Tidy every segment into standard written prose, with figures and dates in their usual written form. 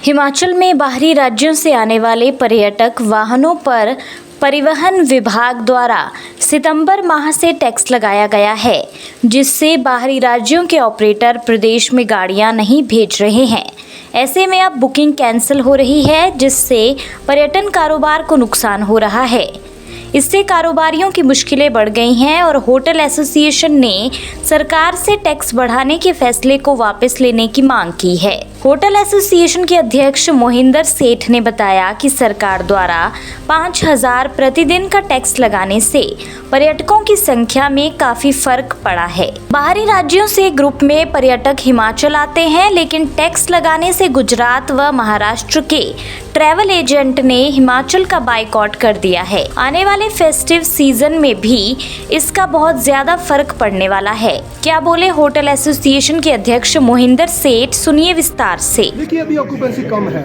हिमाचल में बाहरी राज्यों से आने वाले पर्यटक वाहनों पर परिवहन विभाग द्वारा सितंबर माह से टैक्स लगाया गया है, जिससे बाहरी राज्यों के ऑपरेटर प्रदेश में गाड़ियां नहीं भेज रहे हैं। ऐसे में अब बुकिंग कैंसिल हो रही है, जिससे पर्यटन कारोबार को नुकसान हो रहा है। इससे कारोबारियों की मुश्किलें बढ़ गई हैं और होटल एसोसिएशन ने सरकार से टैक्स बढ़ाने के फैसले को वापस लेने की मांग की है। होटल एसोसिएशन के अध्यक्ष मोहिंदर सेठ ने बताया कि सरकार द्वारा 5,000 प्रतिदिन का टैक्स लगाने से पर्यटकों की संख्या में काफी फर्क पड़ा है। बाहरी राज्यों से ग्रुप में पर्यटक हिमाचल आते हैं, लेकिन टैक्स लगाने से गुजरात व महाराष्ट्र के ट्रैवल एजेंट ने हिमाचल का बाइकआउट कर दिया है। आने वाले फेस्टिव सीजन में भी इसका बहुत ज्यादा फर्क पड़ने वाला है। क्या बोले होटल एसोसिएशन के अध्यक्ष मोहिंदर सेठ, सुनिए विस्तार से। देखिए, अभी ऑक्यूपेंसी कम है।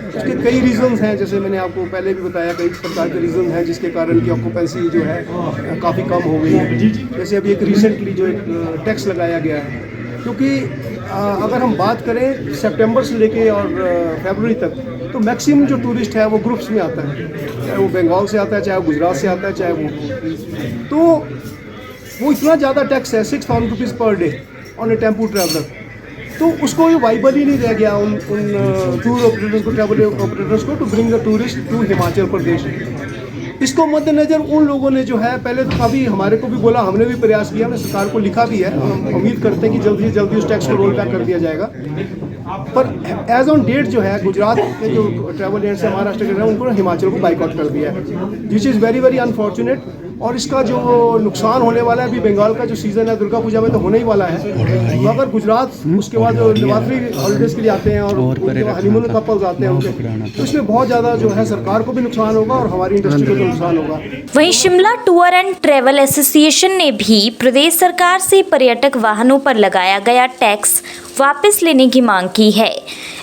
इसके कई रीजंस हैं, जैसे मैंने आपको पहले भी बताया, कई प्रकार के रीजन हैं जिसके कारण की ऑक्यूपेंसी जो है काफ़ी कम हो गई है। जैसे अभी एक रिसेंटली जो एक टैक्स लगाया गया है, क्योंकि अगर हम बात करें सितंबर से लेके और फरवरी तक, तो मैक्सिमम जो टूरिस्ट है वो ग्रुप्स में आता है, चाहे वो बंगाल से आता है, चाहे वो गुजरात से आता है, चाहे वो इतना ज़्यादा टैक्स है 6,000 rupees per day on a tempo traveller. तो उसको ये वाइबल ही नहीं रह गया उन टूर ऑपरेटर्स को, ट्रैवल ऑपरेटर्स को, to bring the tourist to Himachal Pradesh. इसको मद्देनज़र उन लोगों ने जो है पहले तो काफ़ी हमारे को भी बोला, हमने भी प्रयास किया, हमने सरकार को लिखा भी है, हम उम्मीद करते हैं कि जल्दी से जल्दी उस टैक्स को रोल बैक कर दिया जाएगा। पर एज ऑन डेट जो है गुजरात के जो ट्रैवल एजेंट्स हैं, महाराष्ट्र के हैं, उनको हिमाचल को बाइकआउट कर दिया है, which is very very unfortunate. और इसका जो नुकसान होने वाला है, अभी बंगाल का जो सीज़न है दुर्गा पूजा में तो होने ही वाला है, मगर गुजरात उसके बाद जो नवरात्रि हॉलीडेज़ के लिए आते हैं और हनीमून कपल्स आते हैं उनके, तो इसमें बहुत ज़्यादा जो है सरकार को भी नुकसान होगा और हमारी इंडस्ट्री को भी नुकसान होगा। वहीं Shimla tour and travel association ने भी प्रदेश सरकार से पर्यटक वाहनों पर लगाया गया टैक्स वापस लेने की मांग की है।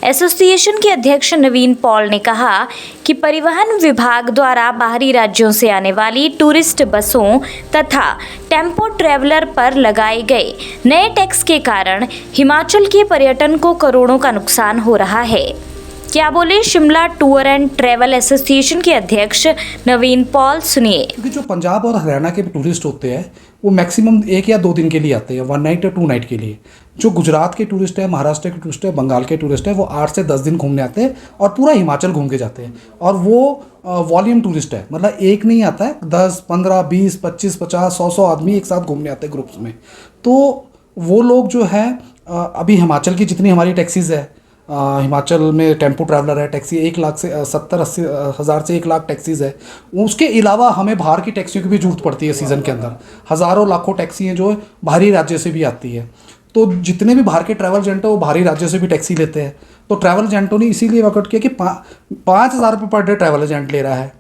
एसोसिएशन के अध्यक्ष नवीन पॉल ने कहा कि परिवहन विभाग द्वारा बाहरी राज्यों से आने वाली टूरिस्ट बसों तथा टेम्पो ट्रैवलर पर लगाए गए नए टैक्स के कारण हिमाचल के पर्यटन को करोड़ों का नुकसान हो रहा है। क्या बोले Shimla tour and travel association के अध्यक्ष नवीन पॉल, सुनिए। क्योंकि जो पंजाब और हरियाणा के टूरिस्ट होते हैं वो मैक्सिमम 1 या 2 दिन के लिए आते हैं, 1 नाइट या 2 नाइट के लिए। जो गुजरात के टूरिस्ट है, महाराष्ट्र के टूरिस्ट है, बंगाल के टूरिस्ट है, वो 8 से 10 दिन घूमने आते हैं और पूरा हिमाचल घूम के जाते हैं। और वो वॉल्यूम टूरिस्ट है, मतलब एक नहीं आता है, 10, 15, 20, 25, 50, 100 आदमी एक साथ घूमने आते हैं ग्रुप्स में। तो वो लोग जो है अभी हिमाचल की जितनी हमारी टैक्सीज़ है, हिमाचल में टेम्पो ट्रैवलर है, टैक्सी 1 लाख से 70-80 हज़ार से 1 लाख टैक्सीज़ है। उसके अलावा हमें बाहर की टैक्सियों की भी ज़रूरत पड़ती है सीज़न के अंदर। हज़ारों लाखों टैक्सी हैं जो बाहरी राज्य से भी आती है। तो जितने भी बाहर के ट्रैवल एजेंट हैं वो बाहरी राज्यों से भी टैक्सी लेते हैं। तो ट्रैवल एजेंटों ने इसीलिए वर्कआउट किया कि 5,000 रुपये पर डे ट्रैवल एजेंट ले रहा है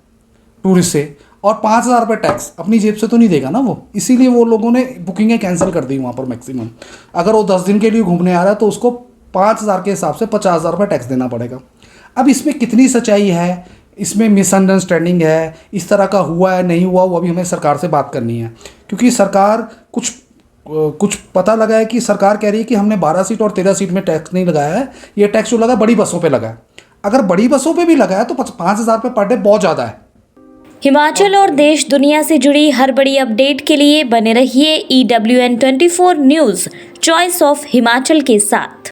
टूरिस्ट से, और 5,000 रुपये टैक्स अपनी जेब से तो नहीं देगा ना वो, इसीलिए वो लोगों ने बुकिंगें कैंसिल कर दी वहाँ पर मैक्सिमम। अगर वो 10 दिन के लिए घूमने आ रहा है तो उसको 5,000 के हिसाब से 50,000 रुपये टैक्स देना पड़ेगा। अब इसमें कितनी सच्चाई है, इसमें मिसअंडरस्टैंडिंग है, इस तरह का हुआ है नहीं हुआ, वो अभी हमें सरकार से बात करनी है। क्योंकि सरकार कुछ पता लगा है कि सरकार कह रही है कि हमने 12 सीट और 13 सीट में टैक्स नहीं लगाया है, ये टैक्स जो लगा बड़ी बसों पे लगा है। अगर बड़ी बसों पे भी लगा है तो 5,000 रुपये पर डे बहुत ज़्यादा है। हिमाचल और देश दुनिया से जुड़ी हर बड़ी अपडेट के लिए बने रहिए EWN24 news, choice of Himachal के साथ।